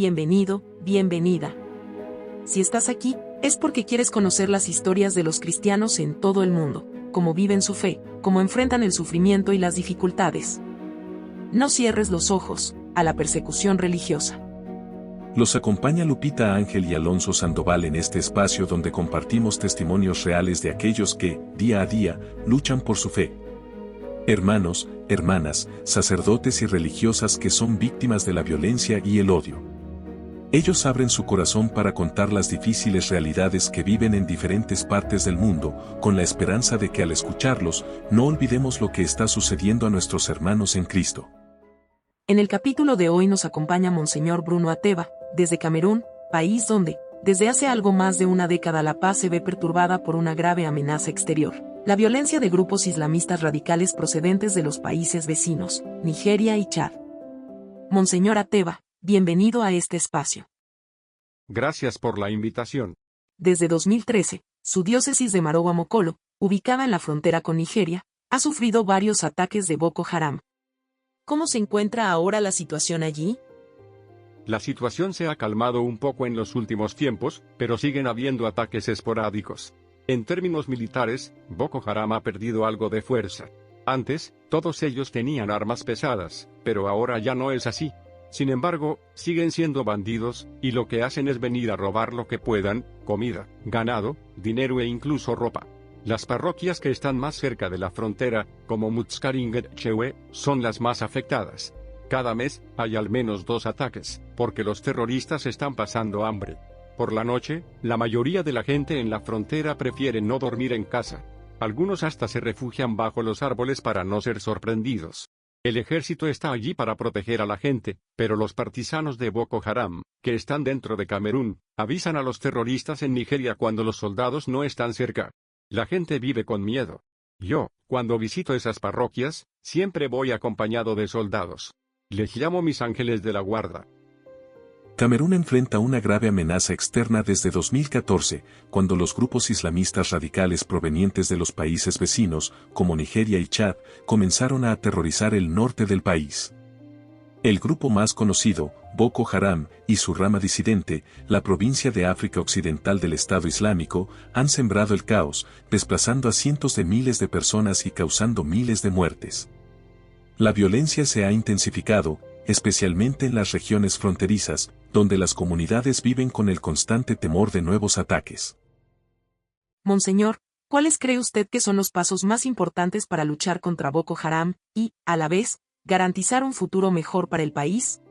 bienvenido, bienvenida. Si estás aquí, es porque quieres conocer las historias de los cristianos en todo el mundo, cómo viven su fe, cómo enfrentan el sufrimiento y las dificultades. No cierres los ojos a la persecución religiosa. Los acompaña Lupita Ángel y Alonso Sandoval en este espacio donde compartimos testimonios reales de aquellos que, día a día, luchan por su fe. Hermanos, hermanas, sacerdotes y religiosas que son víctimas de la violencia y el odio. Ellos abren su corazón para contar las difíciles realidades que viven en diferentes partes del mundo, con la esperanza de que al escucharlos, no olvidemos lo que está sucediendo a nuestros hermanos en Cristo. En el capítulo de hoy nos acompaña Monseñor Bruno Ateba, desde Camerún, país donde, desde hace algo más de una década la paz se ve perturbada por una grave amenaza exterior, la violencia de grupos islamistas radicales procedentes de los países vecinos, Nigeria y Chad. Monseñor Ateba, bienvenido a este espacio. Gracias por la invitación. Desde 2013, su diócesis de Marowa Mokolo, ubicada en la frontera con Nigeria, ha sufrido varios ataques de Boko Haram. ¿Cómo se encuentra ahora la situación allí? La situación se ha calmado un poco en los últimos tiempos, pero siguen habiendo ataques esporádicos. En términos militares, Boko Haram ha perdido algo de fuerza. Antes, todos ellos tenían armas pesadas, pero ahora ya no es así. Sin embargo, siguen siendo bandidos, y lo que hacen es venir a robar lo que puedan: comida, ganado, dinero e incluso ropa. Las parroquias que están más cerca de la frontera, como Mutskaringet-Chewe, son las más afectadas. Cada mes, hay al menos 2 ataques, porque los terroristas están pasando hambre. Por la noche, la mayoría de la gente en la frontera prefiere no dormir en casa. Algunos hasta se refugian bajo los árboles para no ser sorprendidos. El ejército está allí para proteger a la gente, pero los partisanos de Boko Haram, que están dentro de Camerún, avisan a los terroristas en Nigeria cuando los soldados no están cerca. La gente vive con miedo. Yo, cuando visito esas parroquias, siempre voy acompañado de soldados. Les llamo mis ángeles de la guarda. Camerún enfrenta una grave amenaza externa desde 2014, cuando los grupos islamistas radicales provenientes de los países vecinos, como Nigeria y Chad, comenzaron a aterrorizar el norte del país. El grupo más conocido, Boko Haram, y su rama disidente, la provincia de África Occidental del Estado Islámico, han sembrado el caos, desplazando a cientos de miles de personas y causando miles de muertes. La violencia se ha intensificado, especialmente en las regiones fronterizas, donde las comunidades viven con el constante temor de nuevos ataques. Monseñor, ¿cuáles cree usted que son los pasos más importantes para luchar contra Boko Haram y, a la vez, garantizar un futuro mejor para el país?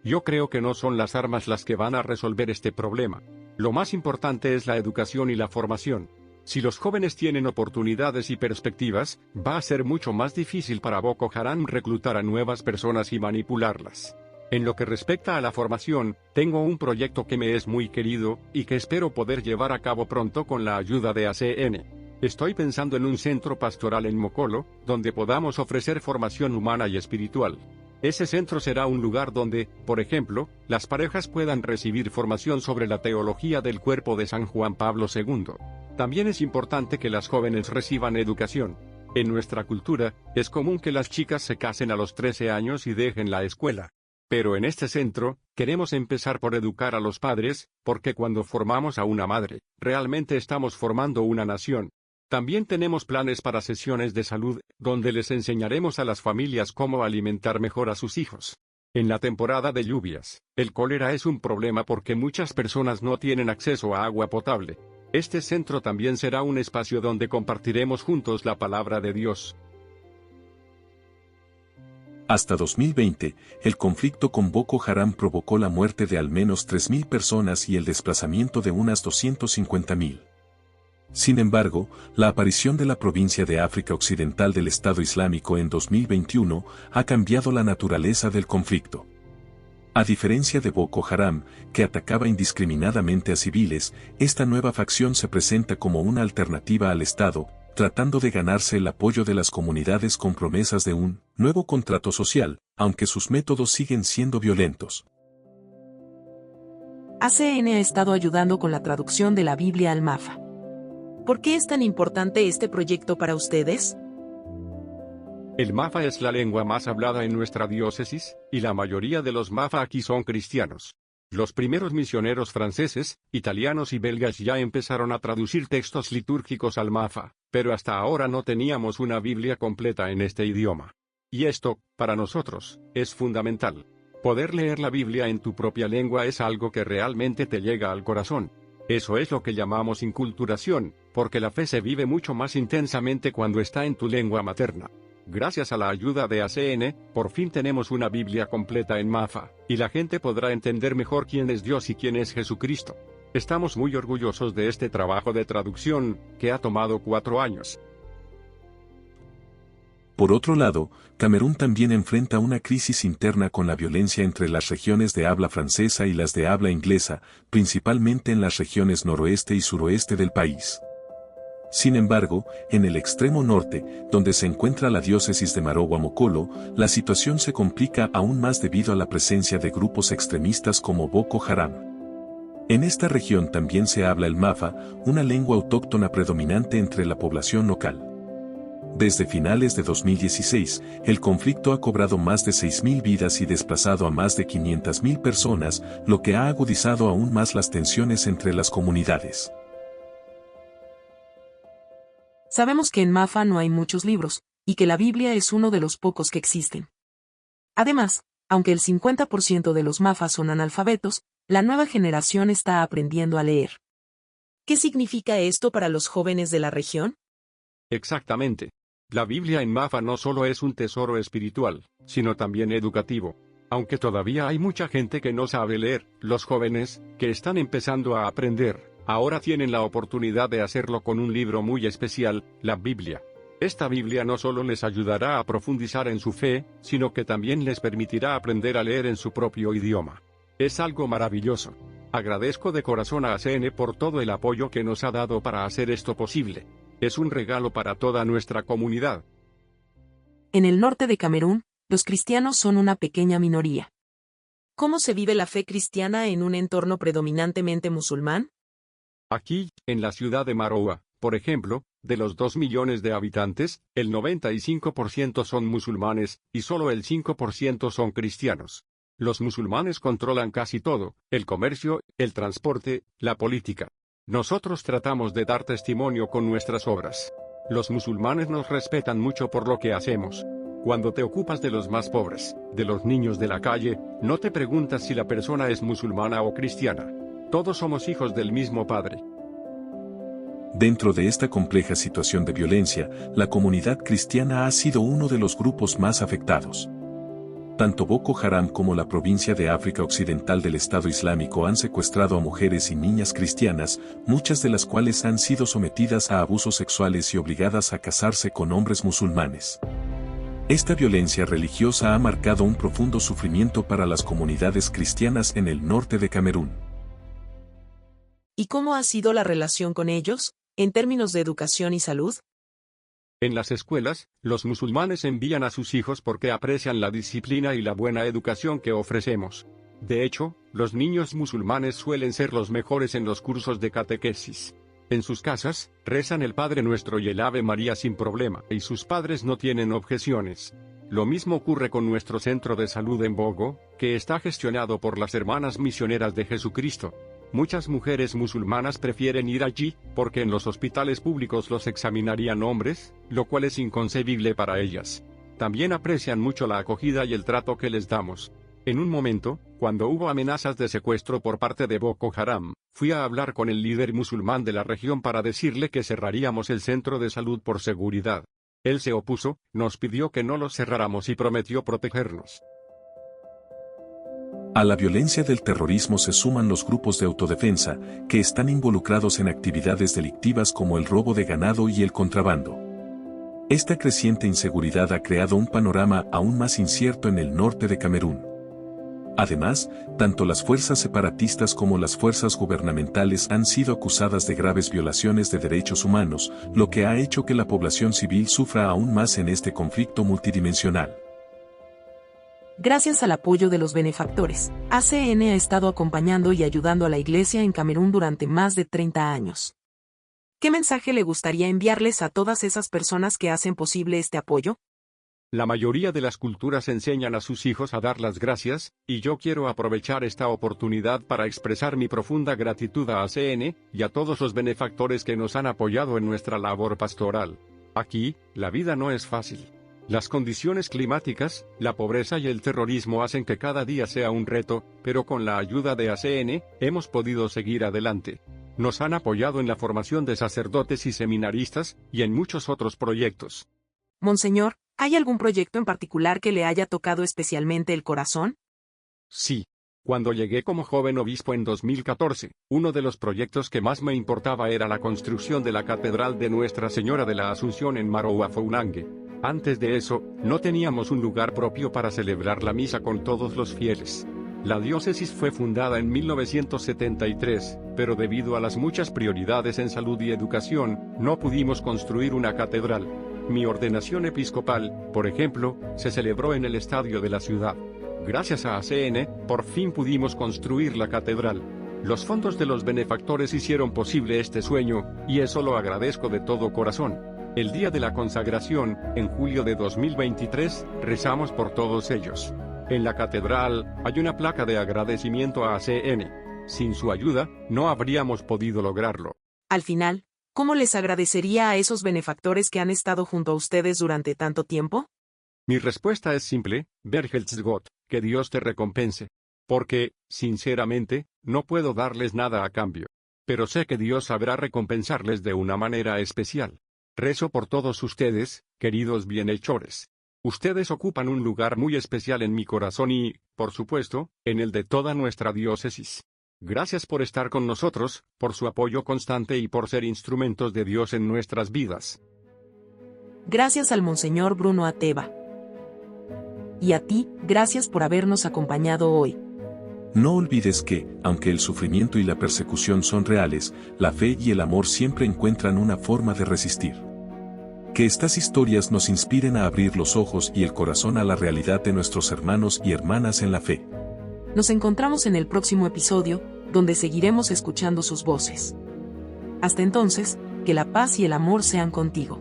Yo creo que no son las armas las que van a resolver este problema. Lo más importante es la educación y la formación. Si los jóvenes tienen oportunidades y perspectivas, va a ser mucho más difícil para Boko Haram reclutar a nuevas personas y manipularlas. En lo que respecta a la formación, tengo un proyecto que me es muy querido, y que espero poder llevar a cabo pronto con la ayuda de ACN. Estoy pensando en un centro pastoral en Mokolo, donde podamos ofrecer formación humana y espiritual. Ese centro será un lugar donde, por ejemplo, las parejas puedan recibir formación sobre la teología del cuerpo de San Juan Pablo II. También es importante que las jóvenes reciban educación. En nuestra cultura, es común que las chicas se casen a los 13 años y dejen la escuela. Pero en este centro, queremos empezar por educar a los padres, porque cuando formamos a una madre, realmente estamos formando una nación. También tenemos planes para sesiones de salud, donde les enseñaremos a las familias cómo alimentar mejor a sus hijos. En la temporada de lluvias, el cólera es un problema porque muchas personas no tienen acceso a agua potable. Este centro también será un espacio donde compartiremos juntos la palabra de Dios. Hasta 2020, el conflicto con Boko Haram provocó la muerte de al menos 3.000 personas y el desplazamiento de unas 250.000. Sin embargo, la aparición de la provincia de África Occidental del Estado Islámico en 2021 ha cambiado la naturaleza del conflicto. A diferencia de Boko Haram, que atacaba indiscriminadamente a civiles, esta nueva facción se presenta como una alternativa al Estado, tratando de ganarse el apoyo de las comunidades con promesas de un nuevo contrato social, aunque sus métodos siguen siendo violentos. ACN ha estado ayudando con la traducción de la Biblia al Mafa. ¿Por qué es tan importante este proyecto para ustedes? El Mafa es la lengua más hablada en nuestra diócesis, y la mayoría de los Mafa aquí son cristianos. Los primeros misioneros franceses, italianos y belgas ya empezaron a traducir textos litúrgicos al Mafa, pero hasta ahora no teníamos una Biblia completa en este idioma. Y esto, para nosotros, es fundamental. Poder leer la Biblia en tu propia lengua es algo que realmente te llega al corazón. Eso es lo que llamamos inculturación, porque la fe se vive mucho más intensamente cuando está en tu lengua materna. Gracias a la ayuda de ACN, por fin tenemos una Biblia completa en Mafa, y la gente podrá entender mejor quién es Dios y quién es Jesucristo. Estamos muy orgullosos de este trabajo de traducción, que ha tomado 4 años. Por otro lado, Camerún también enfrenta una crisis interna con la violencia entre las regiones de habla francesa y las de habla inglesa, principalmente en las regiones noroeste y suroeste del país. Sin embargo, en el extremo norte, donde se encuentra la diócesis de Maroua Mokolo, la situación se complica aún más debido a la presencia de grupos extremistas como Boko Haram. En esta región también se habla el Mafa, una lengua autóctona predominante entre la población local. Desde finales de 2016, el conflicto ha cobrado más de 6.000 vidas y desplazado a más de 500.000 personas, lo que ha agudizado aún más las tensiones entre las comunidades. Sabemos que en Mafa no hay muchos libros, y que la Biblia es uno de los pocos que existen. Además, aunque el 50% de los Mafas son analfabetos, la nueva generación está aprendiendo a leer. ¿Qué significa esto para los jóvenes de la región? Exactamente. La Biblia en Mafa no solo es un tesoro espiritual, sino también educativo. Aunque todavía hay mucha gente que no sabe leer, los jóvenes, que están empezando a aprender, ahora tienen la oportunidad de hacerlo con un libro muy especial, la Biblia. Esta Biblia no solo les ayudará a profundizar en su fe, sino que también les permitirá aprender a leer en su propio idioma. Es algo maravilloso. Agradezco de corazón a ACN por todo el apoyo que nos ha dado para hacer esto posible. Es un regalo para toda nuestra comunidad. En el norte de Camerún, los cristianos son una pequeña minoría. ¿Cómo se vive la fe cristiana en un entorno predominantemente musulmán? Aquí, en la ciudad de Maroua, por ejemplo, de los 2 millones de habitantes, el 95% son musulmanes, y solo el 5% son cristianos. Los musulmanes controlan casi todo, el comercio, el transporte, la política. Nosotros tratamos de dar testimonio con nuestras obras. Los musulmanes nos respetan mucho por lo que hacemos. Cuando te ocupas de los más pobres, de los niños de la calle, no te preguntas si la persona es musulmana o cristiana. Todos somos hijos del mismo Padre. Dentro de esta compleja situación de violencia, la comunidad cristiana ha sido uno de los grupos más afectados. Tanto Boko Haram como la provincia de África Occidental del Estado Islámico han secuestrado a mujeres y niñas cristianas, muchas de las cuales han sido sometidas a abusos sexuales y obligadas a casarse con hombres musulmanes. Esta violencia religiosa ha marcado un profundo sufrimiento para las comunidades cristianas en el norte de Camerún. ¿Y cómo ha sido la relación con ellos, en términos de educación y salud? En las escuelas, los musulmanes envían a sus hijos porque aprecian la disciplina y la buena educación que ofrecemos. De hecho, los niños musulmanes suelen ser los mejores en los cursos de catequesis. En sus casas, rezan el Padre Nuestro y el Ave María sin problema, y sus padres no tienen objeciones. Lo mismo ocurre con nuestro centro de salud en Bogo, que está gestionado por las Hermanas Misioneras de Jesucristo. Muchas mujeres musulmanas prefieren ir allí, porque en los hospitales públicos los examinarían hombres, lo cual es inconcebible para ellas. También aprecian mucho la acogida y el trato que les damos. En un momento, cuando hubo amenazas de secuestro por parte de Boko Haram, fui a hablar con el líder musulmán de la región para decirle que cerraríamos el centro de salud por seguridad. Él se opuso, nos pidió que no lo cerráramos y prometió protegernos. A la violencia del terrorismo se suman los grupos de autodefensa, que están involucrados en actividades delictivas como el robo de ganado y el contrabando. Esta creciente inseguridad ha creado un panorama aún más incierto en el norte de Camerún. Además, tanto las fuerzas separatistas como las fuerzas gubernamentales han sido acusadas de graves violaciones de derechos humanos, lo que ha hecho que la población civil sufra aún más en este conflicto multidimensional. Gracias al apoyo de los benefactores, ACN ha estado acompañando y ayudando a la Iglesia en Camerún durante más de 30 años. ¿Qué mensaje le gustaría enviarles a todas esas personas que hacen posible este apoyo? La mayoría de las culturas enseñan a sus hijos a dar las gracias, y yo quiero aprovechar esta oportunidad para expresar mi profunda gratitud a ACN, y a todos los benefactores que nos han apoyado en nuestra labor pastoral. Aquí, la vida no es fácil. Las condiciones climáticas, la pobreza y el terrorismo hacen que cada día sea un reto, pero con la ayuda de ACN, hemos podido seguir adelante. Nos han apoyado en la formación de sacerdotes y seminaristas, y en muchos otros proyectos. Monseñor, ¿hay algún proyecto en particular que le haya tocado especialmente el corazón? Sí. Cuando llegué como joven obispo en 2014, uno de los proyectos que más me importaba era la construcción de la Catedral de Nuestra Señora de la Asunción en Marouafounangue. Antes de eso, no teníamos un lugar propio para celebrar la misa con todos los fieles. La diócesis fue fundada en 1973, pero debido a las muchas prioridades en salud y educación, no pudimos construir una catedral. Mi ordenación episcopal, por ejemplo, se celebró en el estadio de la ciudad. Gracias a ACN, por fin pudimos construir la catedral. Los fondos de los benefactores hicieron posible este sueño, y eso lo agradezco de todo corazón. El día de la consagración, en julio de 2023, rezamos por todos ellos. En la catedral, hay una placa de agradecimiento a ACN. Sin su ayuda, no habríamos podido lograrlo. Al final, ¿cómo les agradecería a esos benefactores que han estado junto a ustedes durante tanto tiempo? Mi respuesta es simple: Bergelsgott, que Dios te recompense. Porque, sinceramente, no puedo darles nada a cambio. Pero sé que Dios sabrá recompensarles de una manera especial. Rezo por todos ustedes, queridos bienhechores. Ustedes ocupan un lugar muy especial en mi corazón y, por supuesto, en el de toda nuestra diócesis. Gracias por estar con nosotros, por su apoyo constante y por ser instrumentos de Dios en nuestras vidas. Gracias al Monseñor Bruno Ateba. Y a ti, gracias por habernos acompañado hoy. No olvides que, aunque el sufrimiento y la persecución son reales, la fe y el amor siempre encuentran una forma de resistir. Que estas historias nos inspiren a abrir los ojos y el corazón a la realidad de nuestros hermanos y hermanas en la fe. Nos encontramos en el próximo episodio, donde seguiremos escuchando sus voces. Hasta entonces, que la paz y el amor sean contigo.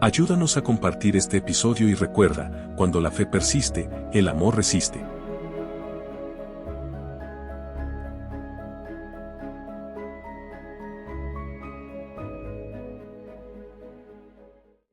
Ayúdanos a compartir este episodio y recuerda, cuando la fe persiste, el amor resiste.